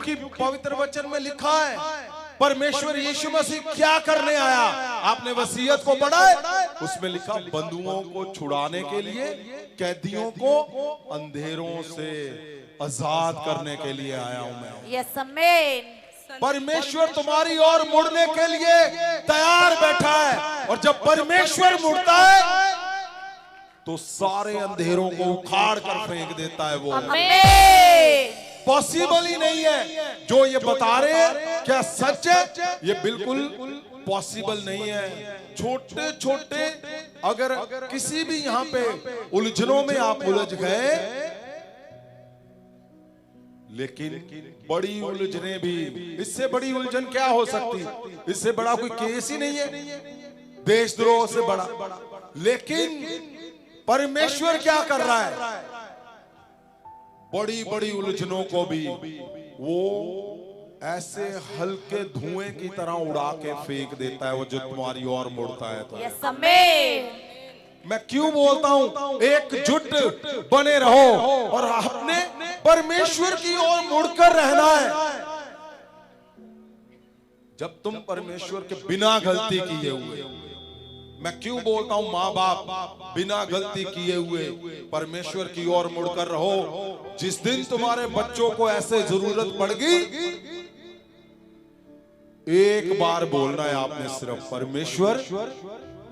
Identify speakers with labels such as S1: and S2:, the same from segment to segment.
S1: क्योंकि पवित्र वचन में लिखा है परमेश्वर यीशु मसीह क्या करने आया। आपने वसीयत को पढ़ा है, उसमें लिखा बंधुओं को छुड़ाने के लिए, कैदियों को अंधेरों से आजाद करने के लिए आया हूं मैं।
S2: यस आमीन।
S1: परमेश्वर तुम्हारी ओर मुड़ने के लिए तैयार बैठा है, और जब परमेश्वर मुड़ता है तो सारे अंधेरों को उखाड़ कर फेंक देता है वो।
S2: आमीन।
S1: पॉसिबल ही नहीं है जो ये बता रहे हैं, क्या सच है? ये बिल्कुल पॉसिबल नहीं है। छोटे छोटे अगर किसी भी यहाँ पे उलझनों में आप उलझ गए, लेकिन बड़ी उलझने भी, इससे बड़ी उलझन क्या हो सकती? इससे बड़ा कोई केस ही नहीं है, देशद्रोह से बड़ा। लेकिन परमेश्वर क्या कर रहा है? बड़ी बड़ी उलझनों को भी वो ऐसे हल्के धुएं की तरह उड़ा के फेंक देता है, वो जो तुम्हारी ओर मुड़ता है। तो
S2: यस आमीन।
S1: मैं क्यों बोलता हूं एकजुट बने रहो और अपने परमेश्वर की ओर मुड़कर रहना है। जब तुम परमेश्वर के बिना गलती किए हुए, मैं क्यों बोलता हूं मां बाप बिना गलती किए हुए परमेश्वर की ओर मुड़कर रहो। जिस दिन तुम्हारे बच्चों को ऐसे जरूरत पड़गी, एक बार बोलना है आपने सिर्फ, परमेश्वर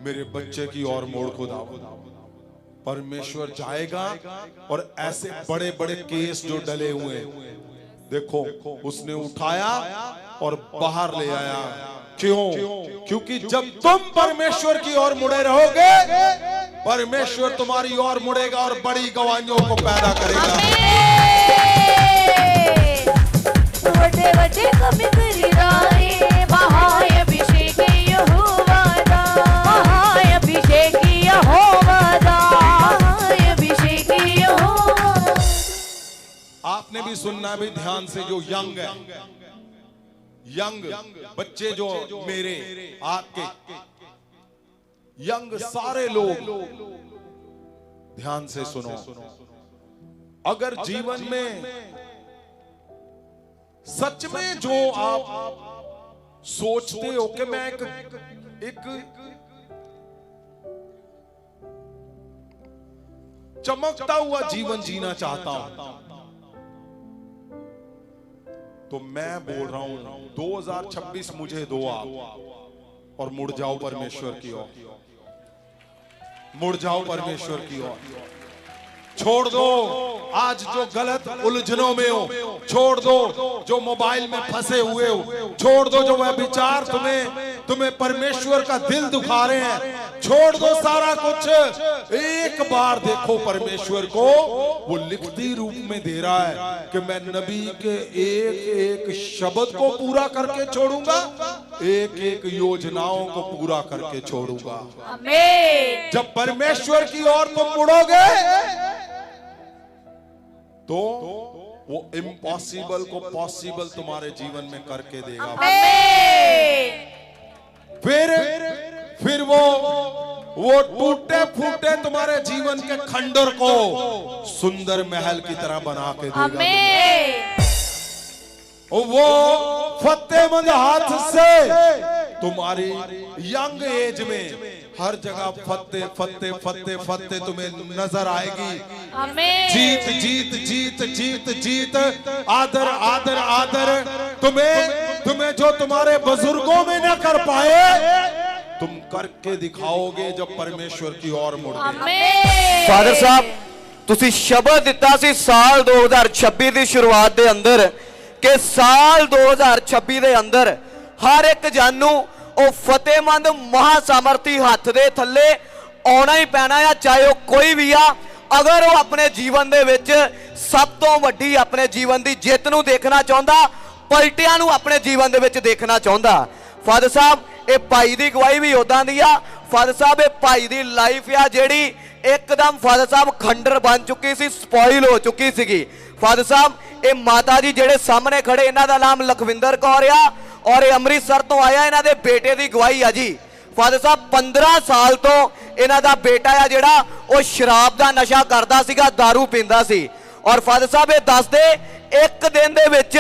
S1: मेरे बच्चे की ओर मोड़ को दाओ। परमेश्वर जाएगा और ऐसे बड़े बड़े केस जो डले हुए, देखो उसने उठाया और बाहर ले आया। क्यों? क्योंकि जब तुम परमेश्वर की ओर मुड़े रहोगे, परमेश्वर तुम्हारी ओर मुड़ेगा और बड़ी गवाहियों को पैदा करेगा।
S2: वटे वटे कमी करी राए, महाय अभिषेक यहोवा दा, महाय अभिषेक यहोवा दा, महाय अभिषेक यहोवा।
S1: आपने भी सुनना भी ध्यान से, जो यंग है, यंग बच्चे जो मेरे आपके यंग सारे लोग ध्यान से सुनो। अगर जीवन में सच में जो आप सोचते हो कि मैं एक चमकता हुआ जीवन जीना चाहता हूं, तो मैं बोल रहा हूं 2026 मुझे दो आप, और मुड़ जाओ परमेश्वर की ओर, मुड़ जाओ परमेश्वर की ओर। छोड़ दो आज जो गलत उलझनों में हो, छोड़ दो जो मोबाइल में फंसे हुए हो, छोड़ दो जो वह विचार तुम्हें परमेश्वर का दिल दुखा रहे हैं, छोड़ दो सारा कुछ। एक बार देखो परमेश्वर को, वो लिखती रूप में दे रहा है कि मैं नबी के एक एक शब्द को पूरा करके छोड़ूंगा, एक एक योजनाओं को पूरा करके छोड़ूंगा।
S2: आमीन।
S1: जब परमेश्वर की ओर तुम मुड़ोगे तो वो इम्पॉसिबल को पॉसिबल तुम्हारे जीवन में करके देगा।
S2: आमीन।
S1: फिर वो टूटे फूटे तुम्हारे जीवन के खंडर को सुंदर महल की तरह बना के देगा।
S2: आमीन।
S1: वो फतेहमंद हाथ से तुम्हारी यंग एज में हर जगह फत्ते फत्ते फत्ते फत्ते तुम्हें नजर आएगी।
S2: आमीन।
S1: जीत जीत जीत जीत जीत, आदर आदर आदर, तुम्हें जो तुम्हारे बुजुर्गों में न कर पाए, तुम करके दिखाओगे जब परमेश्वर की ओर मुड़ोगे।
S2: आमीन।
S3: फादर साहब, तुसी शब्द दिता सी साल 2026 ਦੀ ਸ਼ੁਰੂਆਤ ਦੇ ਅੰਦਰ कि साल 2026 ਦੇ ਅੰਦਰ हर एक जानू ਉਹ ਫਤਿਹਮੰਦ महासामर्थी हथ ਦੇ ਥੱਲੇ ਆਉਣਾ ਹੀ ਪੈਣਾ ਆ, ਚਾਹੇ ਉਹ ਕੋਈ ਵੀ ਆ। अगर वो अपने जीवन दे विच सब तो वड्डी अपने जीवन की जित नूं देखना चाहता, पलटियां नूं अपने जीवन दे विच देखना चाहता। फादर साहब, ये भाई की गवाही भी उदां दी आ। फादर साहब, ये भाई की लाइफ आ जिहड़ी एकदम फादर साहब खंडर बन चुकी सी, स्पॉइल हो चुकी सी। फादर साहब, ये माता जी जिहड़े सामने खड़े, इन्हां दा नाम लखविंदर कौर आ और ये अमृतसर तो आया। इन्हां दे बेटे की गवाही आ जी। फादर साहब, 15 साल तो इन्हां दा बेटा आ जिहड़ा वो शराब का नशा करदा सीगा, दारू पींदा सी। और फादर साहब, ये दसदे एक दिन दे विच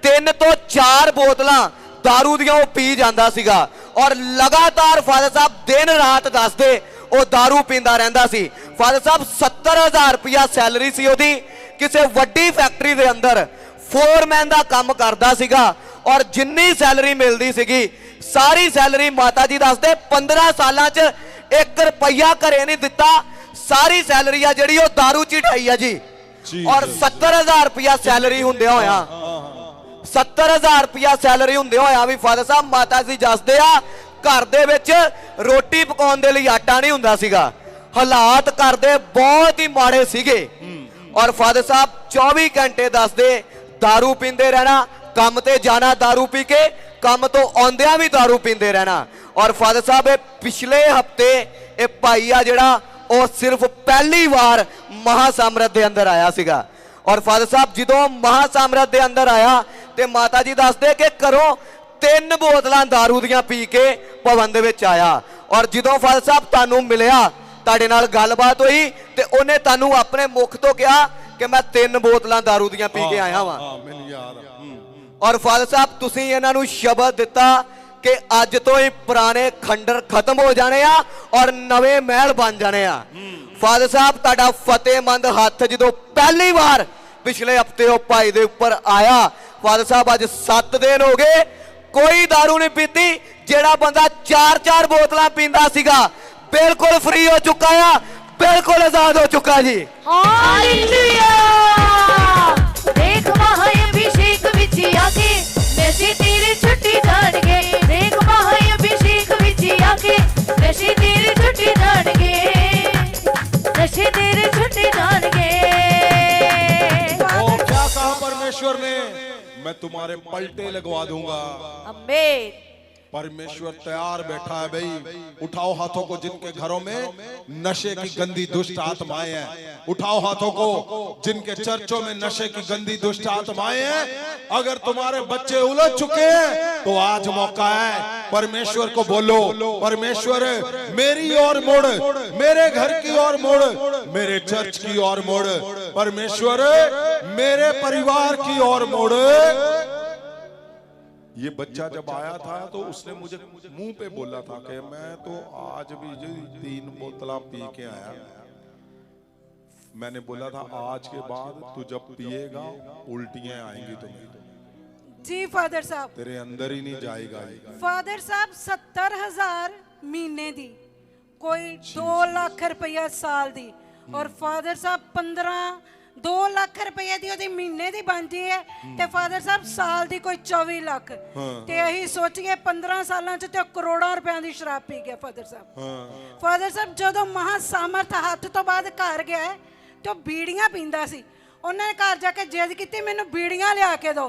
S3: 3 ਤੋਂ 4 ਬੋਤਲਾਂ दारू ਦੀਆਂ ਉਹ ਪੀ ਜਾਂਦਾ ਸੀਗਾ ਔਰ ਲਗਾਤਾਰ ਫਾਦਰ ਸਾਹਿਬ ਦਿਨ ਰਾਤ ਦੱਸਦੇ ਉਹ दारू ਪੀਂਦਾ ਰਹਿੰਦਾ ਸੀ। ਫਾਦਰ ਸਾਹਿਬ 70,000 ਰੁਪਇਆ ਸੈਲਰੀ ਸੀ ਉਹਦੀ, ਕਿਸੇ ਵੱਡੀ ਫੈਕਟਰੀ ਦੇ ਅੰਦਰ ਫੋਰਮੈਨ ਦਾ ਕੰਮ ਕਰਦਾ ਸੀਗਾ ਔਰ ਜਿੰਨੀ ਸੈਲਰੀ ਮਿਲਦੀ ਸੀਗੀ ਸਾਰੀ ਸੈਲਰੀ ਮਾਤਾ ਜੀ ਦੱਸਦੇ 15 ਸਾਲਾਂ 'ਚ 1 ਰੁਪਈਆ ਘਰੇ ਨਹੀਂ ਦਿੱਤਾ, ਸਾਰੀ ਸੈਲਰੀ ਆ ਜਿਹੜੀ ਉਹ दारू 'ਚ ਹੀ ਢਾਈ ਆ ਜੀ। ਔਰ 70,000 ਰੁਪਇਆ ਸੈਲਰੀ ਹੁੰਦੇ ਹੋਇਆ 70,000 ਰੁਪਇਆ ਸੈਲਰੀ ਹੁੰਦੇ ਹੋਇਆ ਵੀ ਫਾਦਰ ਸਾਹਿਬ ਮਾਤਾ ਜੀ ਦੱਸਦੇ ਆ ਘਰ ਦੇ ਵਿੱਚ ਰੋਟੀ ਪਕਾਉਣ ਦੇ ਲਈ ਆਟਾ ਨਹੀਂ ਹੁੰਦਾ ਸੀਗਾ, ਹਾਲਾਤ ਘਰ ਦੇ ਬਹੁਤ ਹੀ ਮਾੜੇ ਸੀਗੇ। ਔਰ ਫਾਦਰ ਸਾਹਿਬ 24 ਘੰਟੇ ਦੱਸਦੇ दारू ਪੀਂਦੇ ਰਹਿਣਾ, ਕੰਮ ਤੇ ਜਾਣਾ दारू ਪੀ ਕੇ, ਕੰਮ ਤੋਂ ਆਉਂਦਿਆਂ ਵੀ दारू ਪੀਂਦੇ ਰਹਿਣਾ। ਔਰ ਫਾਦਰ ਸਾਹਿਬ ਇਹ ਪਿਛਲੇ ਹਫਤੇ ਇਹ ਭਾਈ ਆ ਜਿਹੜਾ ਉਹ ਸਿਰਫ ਪਹਿਲੀ ਵਾਰ ਮਹਾਸਾਮਰਥ ਦੇ ਅੰਦਰ ਆਇਆ ਸੀਗਾ। ਔਰ ਫਾਦਰ ਸਾਹਿਬ ਜਦੋਂ ਮਹਾਸਾਮਰਥ ਦੇ ਅੰਦਰ ਆਇਆ ਤੇ ਮਾਤਾ ਜੀ ਦੱਸਦੇ ਕਿ ਘਰੋਂ 3 ਬੋਤਲਾਂ दारू ਦੀਆਂ ਪੀ ਕੇ ਭਵਨ ਦੇ ਵਿੱਚ ਆਇਆ। ਔਰ ਜਦੋਂ ਫਾਦਰ ਸਾਹਿਬ ਤੁਹਾਨੂੰ ਮਿਲਿਆ, ਤੁਹਾਡੇ ਨਾਲ ਗੱਲਬਾਤ ਹੋਈ ਤੇ ਉਹਨੇ ਤੁਹਾਨੂੰ ਆਪਣੇ ਮੁਖ ਤੋਂ ਕਿਹਾ ਕਿ ਮੈਂ 3 ਬੋਤਲਾਂ दारू ਦੀਆਂ ਪੀ ਕੇ ਆਇਆ ਵਾਂ।
S1: ਮੈਨੂੰ ਯਾਦ ਆ।
S3: ਔਰ ਫਾਦਰ ਸਾਹਿਬ ਤੁਸੀਂ ਇਹਨਾਂ ਨੂੰ ਸ਼ਬਦ ਦਿੱਤਾ ਕਿ ਅੱਜ ਤੋਂ ਹੀ ਪੁਰਾਣੇ ਖੰਡਰ ਖਤਮ ਹੋ ਜਾਣੇ ਆ ਔਰ ਨਵੇਂ ਮਹਿਲ ਬਣ ਜਾਣੇ ਆ। ਫਾਦਰ ਸਾਹਿਬ ਤੁਹਾਡਾ ਫਤਿਹਮੰਦ ਹੱਥ ਜਦੋਂ ਪਹਿਲੀ ਵਾਰ ਪਿਛਲੇ ਹਫਤੇ ਉਹ ਭਾਈ ਦੇ ਉੱਪਰ ਆਇਆ, ਫਾਦਰ ਸਾਹਿਬ ਅੱਜ 7 ਦਿਨ ਹੋ ਗਏ ਕੋਈ दारू नहीं पीती। जेड़ा बंदा 4-4 बोतलां पींदा सीगा बिल्कुल फ्री हो चुका है, बिल्कुल आजाद हो चुका जी।
S2: हालेलुया देख महाअभिषेक विच आके नशे तेरे छुट्टी जाणगे, देख महाअभिषेक विच आके नशे तेरे छुट्टी जाणगे, नशे तेरे छुट्टी जाणगे।
S1: ओ क्या कहा परमेश्वर ने, मैं तुम्हारे पलटे लगवा दूंगा।
S2: आमीन।
S1: परमेश्वर तैयार बैठा है भाई। उठाओ हाथों को जिनके घरों में नशे की गंदी दुष्ट आत्माएं हैं, उठाओ हाथों को जिनके चर्चों में नशे की गंदी दुष्ट आत्माएं हैं। अगर तुम्हारे बच्चे उलझ चुके हैं तो आज मौका है, परमेश्वर को बोलो परमेश्वर मेरी ओर मोड़, मेरे घर की ओर मोड़, मेरे चर्च की ओर मोड़, परमेश्वर मेरे परिवार की ओर मोड़। ये बच्चा जब आया था तो उसने मुझे मुंह पे बोला था कि मैं तो आज भी जो 3 बोतलां पी के आया। मैंने बोला था आज के बाद तू जब पिएगा उल्टियां आएंगी तुम्हें।
S4: जी फादर साहब,
S1: तेरे अंदर ही नहीं जाएगा।
S4: फादर साहब 70,000 महीने दी, कोई 2 लाख रुपया साल दी और फादर साहब 2 लाख रुपए दी ओदी महीने दी बनदी है ते फादर साहब साल दी कोई 24 लाख ते यही सोचिए 15 सालां च ते करोड़ां रुपयां दी शराब पी गया फादर साहब। फादर साहब जदों महासामर्थ हत्थ तो बाद घर गया तो बीड़ियां पींदा सी, उन्होंने घर जाके जिद की मैनूं बीड़ियां लिया के दो।